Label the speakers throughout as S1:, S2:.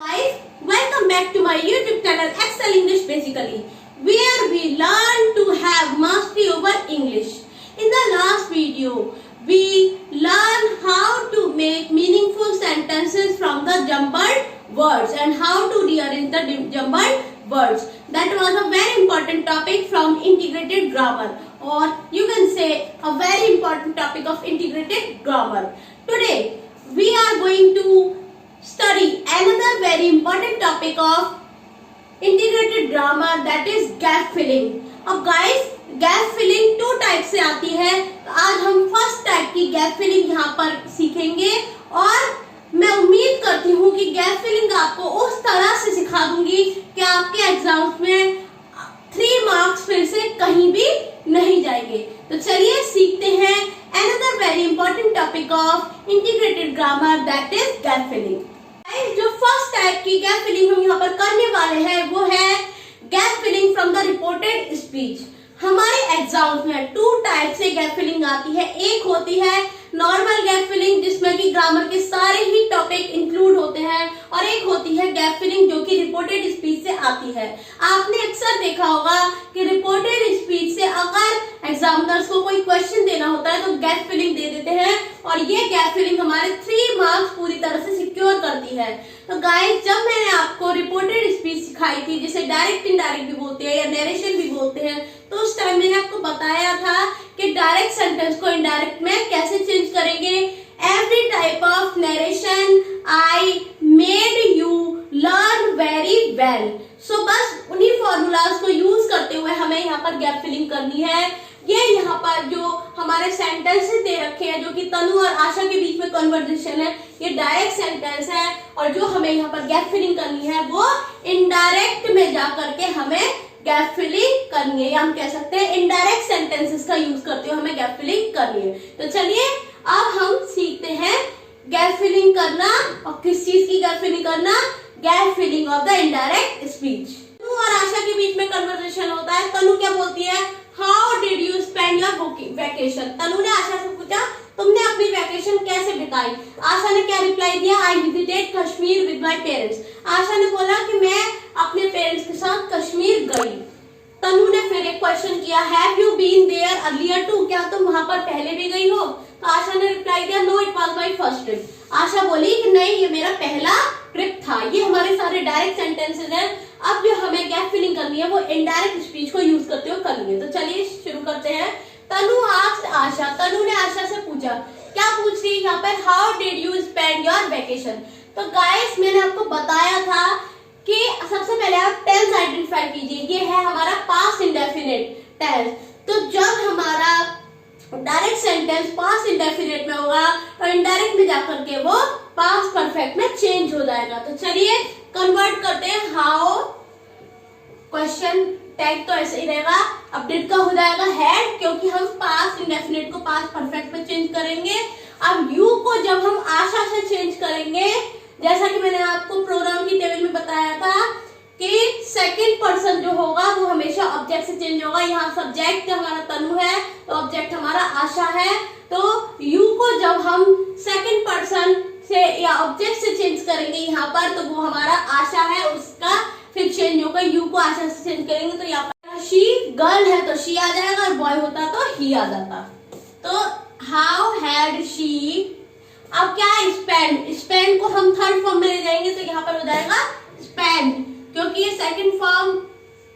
S1: Guys, welcome back to my YouTube channel Excel English Basically, where we learn to have mastery over English. In the last video, we learned how to make meaningful sentences from the jumbled words and how to rearrange the jumbled words. That was a very important topic from integrated grammar, or you can say a very important topic of integrated grammar. Today, we are going to study another very important topic of integrated grammar, that is gap filling. अब guys, gap filling two type से आती है, तो आज हम first type की gap filling यहाँ पर सीखेंगे और मैं उम्मीद करती हूँ कि गैप फिलिंग आपको उस तरह से सिखा दूंगी कि आपके एग्जाम्स में 3 मार्क्स फिर से कहीं भी नहीं जाएंगे। तो चलिए सीखते हैं another very important topic of integrated grammar, that is gap filling. जो फर्स्ट टाइप की गैप फिलिंग हम यहाँ पर करने वाले हैं वो है gap filling from the reported speech. हमारे एग्जाम्स में 2 टाइप से गैप फिलिंग आती है। एक होती है नॉर्मल गैप फिलिंग जिसमें कि ग्रामर के सारे ही टॉपिक इंक्लूड होते हैं, और एक होती है गैप फिलिंग जो कि रिपोर्टेड स्पीच से आती है। आपने अक्सर देखा होगा कि रिपोर्टेड स्पीच से अगर एग्जामिनर्स को कोई क्वेश्चन देना होता है तो गैप फिलिंग दे देते हैं, और ये गैप फिलिंग हमारे 3 मार्क्स पूरी तरह से सिक्योर करती है। तो गाइस, जब मैंने आपको रिपोर्टेड स्पीच सिखाई थी, जिसे डायरेक्ट इनडायरेक्ट भी बोलते हैं या नरेशन भी बोलते हैं, तो उस टाइम मैंने आपको बताया था कि डायरेक्ट सेंटेंस को इनडायरेक्ट में कैसे चेंज करेंगे। Every type of narration I made you learn very well. So बस उन्हीं फॉर्मूलाज को यूज करते हुए हमें यहाँ पर गैप फिलिंग करनी है। ये यहाँ पर जो हमारे सेंटेंसेस दे रखे हैं, जो कि तनु और आशा के बीच में कन्वर्सेशन है, ये डायरेक्ट सेंटेंस है, और जो हमें यहाँ पर गैप फिलिंग करनी है वो इनडायरेक्ट में जाकर के हमें गैप फिलिंग करनी है, या हम कह सकते हैं इनडायरेक्ट सेंटेंसेस का यूज करते हुए हमें गैप फिलिंग करनी है। तो चलिए अब हम सीखते हैं गैप फिलिंग करना, और किस चीज की गैप फिलिंग करना, gap filling of the indirect speech. Tanu और आशा के बीच में कन्वर्सेशन होता है। तनु क्या बोलती है, how did you spend your vacation. Tanu ने आशा से पूछा तुमने अपनी वैकेशन कैसे बिताई। आशा ने क्या रिप्लाई दिया, I visited Kashmir with my parents. Asha ने बोला कि मैं अपने पेरेंट्स के साथ कश्मीर गई। तनु ने फिर एक क्वेश्चन किया, have you been there earlier too, क्या तुम वहां पर पहले भी गई हो। तो आशा ने रिप्लाई दिया, no it was my first trip. Asha बोली कि नहीं, ये मेरा पहला ट्रिप था। ये हमारे सारे डायरेक्ट सेंटेंसेस हैं। अब जो हमें गैप फिलिंग करनी है वो इनडायरेक्ट स्पीच को यूज करते हुए करनी है। तो चलिए शुरू करते हैं। तनु आस्क्ड आशा, तनु ने आशा से पूछा, क्या पूछ रही है यहाँ पर, how did you spend your vacation. तो गाइस, मैंने आपको बताया था कि सबसे पहले आप टेंस आइडेंटिफाई कीजिए। ये है हमारा पास्ट इंडेफिनिट टेंस। तो जब हमारा डायरेक्ट सेंटेंस पास्ट इंडेफिनिट में होगा तो इनडायरेक्ट में जाकर के वो पास्ट परफेक्ट में चेंज हो जाएगा। तो चलिए कन्वर्ट करते हैं। हाउ, क्वेश्चन टैग तो ऐसे ही रहेगा, अपडेट का हो जाएगा हैड, क्योंकि हम पास्ट इंडेफिनिट को पास्ट परफेक्ट में चेंज करेंगे। अब यू को जब हम आशा से चेंज करेंगे, जैसा कि मैंने आपको प्रोग्राम की टेबल में बताया था कि सेकंड पर्सन जो होगा वो हमेशा ऑब्जेक्ट से चेंज होगा। यहाँ सब्जेक्ट हमारा तनु है तो ऑब्जेक्ट हमारा आशा है। तो यू को जब हम सेकंड पर्सन से या ऑब्जेक्ट से चेंज करेंगे यहाँ पर, तो वो हमारा आशा है, उसका फिर चेंज होगा। यू को आशा से चेंज करेंगे तो यहाँ पर शी गर्ल है तो शी आ जाएगा, और बॉय होता तो ही आ जाता। तो हाउ हैड शी, अब क्या है, स्पेंड। स्पेंड को हम थर्ड फॉर्म में ले जाएंगे तो यहाँ पर हो जाएगा स्पेंड, क्योंकि ये सेकंड फॉर्म,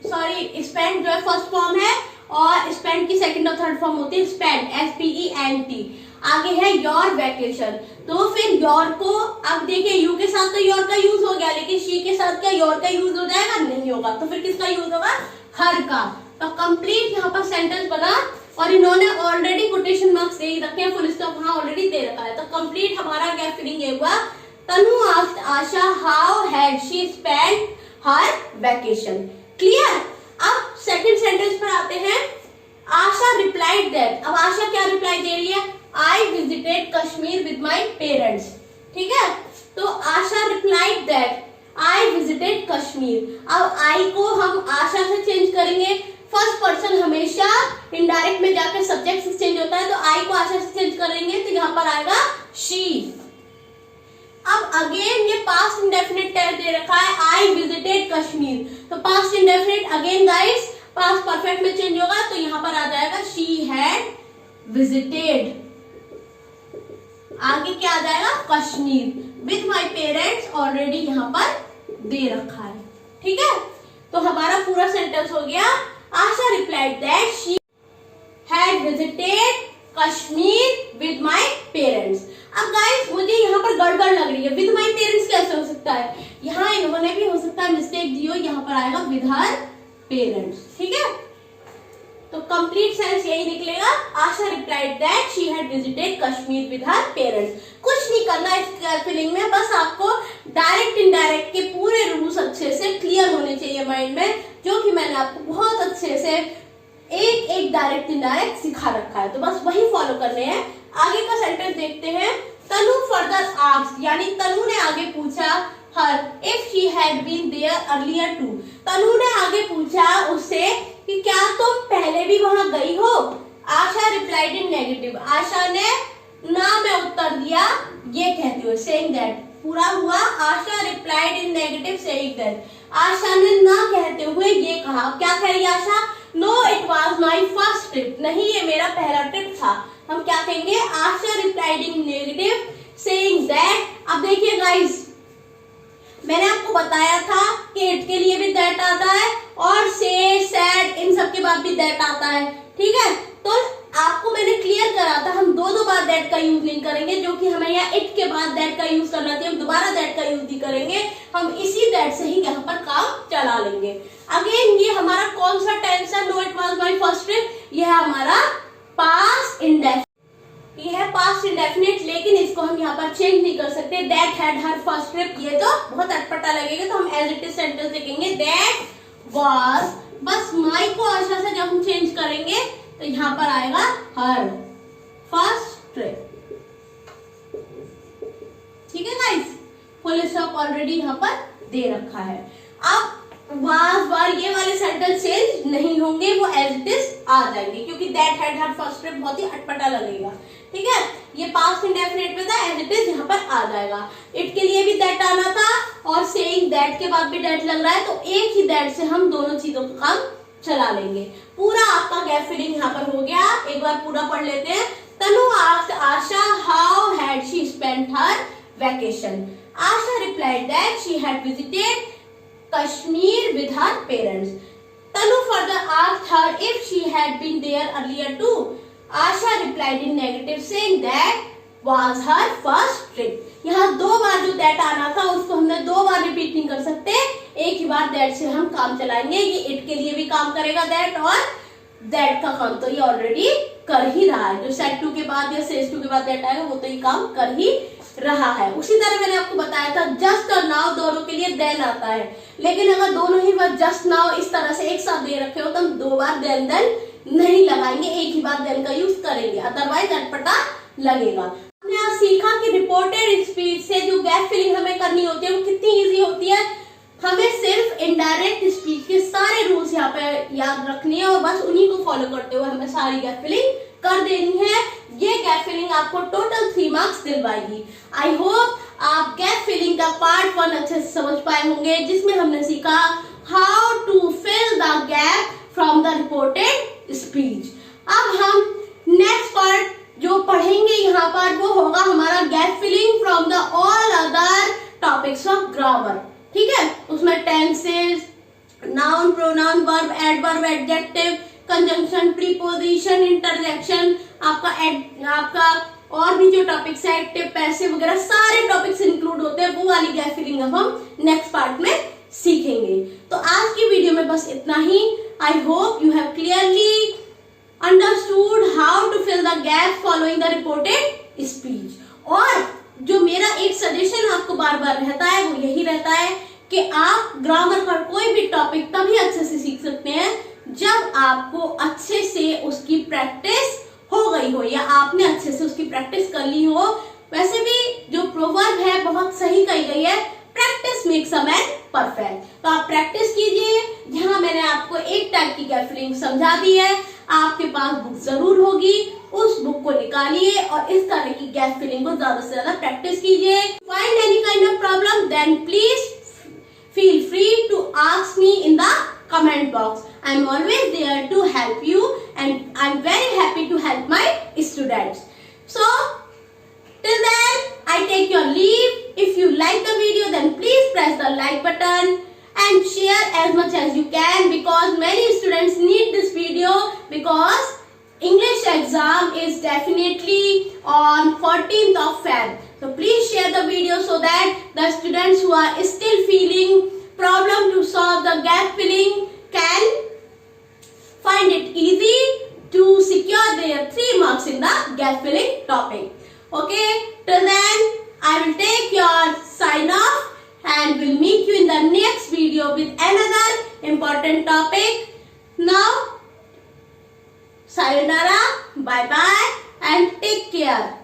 S1: सॉरी, स्पेंड जो है फर्स्ट फॉर्म है और स्पेंड की सेकंड और थर्ड फॉर्म होती है स्पेंड, SPENT। आगे है योर वैकेशन। तो फिर योर को, अब देखिए यू के साथ तो योर का यूज हो गया, लेकिन शी के साथ क्या योर का यूज हो जाएगा, नहीं होगा। तो फिर किसका यूज होगा, हर का। तो कंप्लीट यहाँ पर सेंटेंस बना, और इन्होंने ऑलरेडी कोटेशन मार्क्स दे रखे हैं, फुल स्टॉप वहां ऑलरेडी दे रखा है। तो कंप्लीट हमारा गैप फिलिंग ये हुआ, Tanu asked Asha how had she spend her vacation. Clear. अब सेकंड सेंटेंस पर आते हैं। Asha replied that. अब आशा क्या रिप्लाई दे रही है, I visited Kashmir with my parents. ठीक है, तो Asha replied that I visited Kashmir. अब आई को हम आशा से चेंज करेंगे। फर्स्ट पर्सन हमेशा इनडायरेक्ट में जाकर सब्जेक्ट से चेंज होता है, तो आई को आशा से चेंज करेंगे तो यहाँ पर आएगा शी। अब अगेन ये पास्ट इंडेफिनिट दे रखा है, आई विजिटेड कश्मीर, तो past indefinite again guys past perfect में चेंज होगा, तो यहां पर आ जाएगा शी हैड विजिटेड, आगे क्या आ जाएगा Kashmir with my parents, already यहां पर दे रखा है। ठीक है, तो हमारा पूरा सेंटेंस हो गया, Asha replied that she had visited Kashmir with my parents. अब गाइस मुझे यहाँ पर गड़बड़ लग रही है, विद माई पेरेंट्स कैसे हो सकता है, यहाँ इन्होंने भी हो सकता है मिस्टेक दी हो, यहाँ पर आएगा विद हर पेरेंट्स। ठीक है, तो कंप्लीट सेंस यही निकलेगा, Asha replied that she had visited Kashmir with her parents. कुछ नहीं करना इस फीलिंग में, बस आपको डायरेक्ट इनडायरेक्ट के पूरे रूल्स अच्छे से क्लियर होने चाहिए माइंड में, जो कि मैंने आपको बहुत अच्छे से एक एक डायरेक्ट इनडायरेक्ट सिखा रखा है, तो बस वही फॉलो करने हैं। आगे का सेंटेंस देखते हैं, तनु फर्दर आस्क्ड, यानी तनु ने आगे पूछा her if she had been there earlier too, Tanu ने आगे पूछा उससे कि क्या तुम पहले भी वहां गई हो। आशा रिप्लाइड इन नेगेटिव, आशा ने ना में उत्तर दिया ये कहते हुए, सेइंग दैट पूरा हुआ, Asha replied in negative saying that, Asha ने ना कहते हुए ये कहा, क्या कह रही Asha, no it was my first trip, नहीं ये मेरा पहला ट्रिप था। हम क्या कहेंगे, Asha replied in negative saying that. अब देखिए गाइस, मैंने आपको बताया था कि इट के लिए भी दैट आता है और से, सैड, इन सब के बाद भी दैट आता है। ठीक है, तो आपको मैंने क्लियर करा था हम दो बार दैट का यूज नहीं करेंगे, जो कि हमें यहाँ इट के बाद दैट का यूज करना चाहिए, हम दोबारा दैट का यूज नहीं करेंगे, हम इसी दैट से ही यहाँ पर काम चला लेंगे। अगेन ये हमारा कौन सा टेंस है, no it was my first trip, ये है हमारा पास्ट इंडेफिनिट, ये है पास्ट इंडेफिनिट, लेकिन इसको हम यहाँ पर चेंज नहीं कर सकते, that had her first trip, ये तो बहुत अटपटा लगेगा, तो हम एज इट इज सेंटेंस लिखेंगे, दैट वाज, बस माई को आशा से जब हम चेंज करेंगे तो यहाँ पर आएगा हर फर्स्ट ट्रिप। ठीक है गाइस, फुल स्टॉप ऑलरेडी यहाँ पर दे रखा है। अब वाज वार ये वाले सेंटेंस चेंज नहीं होंगे, वो एज इट इज आ जाएंगे, क्योंकि that had her first trip बहुत ही अटपटा लगेगा। ठीक है, ये पास्ट इंडेफिनिट में था, एज इट इज यहाँ पर आ जाएगा। इट के लिए भी दैट आना था और सेइंग दैट के बाद भी दैट लग रहा है, तो एक ही दैट से हम दोनों चीजों का काम चला लेंगे। पूरा आपका गैप फिलिंग यहाँ पर हो गया, एक बार पूरा पढ़ लेते हैं। Tanu asked Asha how had she spent her vacation, Asha replied that she had visited Kashmir with her parents. Tanu further asked her if she had been there earlier too, Asha replied in negative saying that was her first trip. यहाँ दो बार जो that आना था उसको हमने दो बार repeat नहीं कर सकते, एक ही बार दैट से हम काम चलाएंगे। ये इट के लिए भी काम करेगा दैट, और दैट का काम तो ये ऑलरेडी कर ही रहा है, जो सेट टू के बाद या सेज टू के बाद दैट आएगा वो तो ये काम कर ही रहा है। उसी तरह मैंने आपको बताया था जस्ट और नाउ दोनों के लिए देन आता है, लेकिन अगर दोनों ही बार जस्ट नाउ इस तरह से एक साथ दे रखे हो तो हम दो बार देन नहीं लगाएंगे, एक ही बार देन का यूज करेंगे, अदरवाइज अटपटा लगेगा। हमने आज सीखा कि रिपोर्टेड स्पीच से जो गैप फिलिंग हमें करनी होती है वो कितनी इजी होती है। हमें सिर्फ इनडायरेक्ट स्पीच के सारे रूल्स यहाँ पे याद रखने हैं और बस उन्हीं को फॉलो करते हुए हमें सारी गैप फिलिंग कर देनी है। ये गैप फिलिंग आपको टोटल 3 मार्क्स दिलवाएगी। आई होप आप गैप फिलिंग का पार्ट 1 अच्छे से समझ पाए होंगे, जिसमें हमने सीखा how to fill the gap from the reported speech. अब हम नेक्स्ट पार्ट जो पढ़ेंगे यहाँ पर वो होगा हमारा gap filling from the all other topics of grammar. ठीक है, उसमें tenses, noun, pronoun, verb, adverb, adjective, conjunction, preposition, interjection, आपका और भी जो टॉपिक्स है एक्टिव, पैसिव वगैरह सारे टॉपिक्स इंक्लूड होते हैं, वो वाली गैप फिलिंग अब हम नेक्स्ट पार्ट में सीखेंगे। तो आज की वीडियो में बस इतना ही। I hope you have clearly understood how to fill the gap following the reported speech। और जो मेरा एक सजेशन आपको बार बार रहता है वो यही रहता है कि आप ग्रामर का कोई भी टॉपिक तभी अच्छे से सीख सकते हैं जब आपको अच्छे से उसकी प्रैक्टिस हो गई हो या आपने अच्छे से उसकी प्रैक्टिस कर ली हो। वैसे भी जो प्रोवर्ब है बहुत सही कही गई है, practice makes a man perfect. तो आप प्रैक्टिस कीजिए। यहाँ मैंने आपको एक टाइप की गैप फिलिंग समझा दी है, आपके पास बुक जरूर होगी, उस बुक को निकालिए और इस तरह की गैप फिलिंग को ज्यादा से ज्यादा प्रैक्टिस कीजिए. Find any kind of problem then please feel free to ask me in the comment box. I am always there to help you and I am very happy to help my students. So till then I take your leave. If you like the video then please press the like button and share as much as you can, because many students need this video, because English exam is definitely on 14th of Feb. So please share the video so that the students who are still feeling problem to solve the gap filling can find it easy to secure their 3 marks in the gap filling topic. Okay, till then I will take your sign off and will meet you in the next video with another important topic. Now sayonara, bye bye and take care.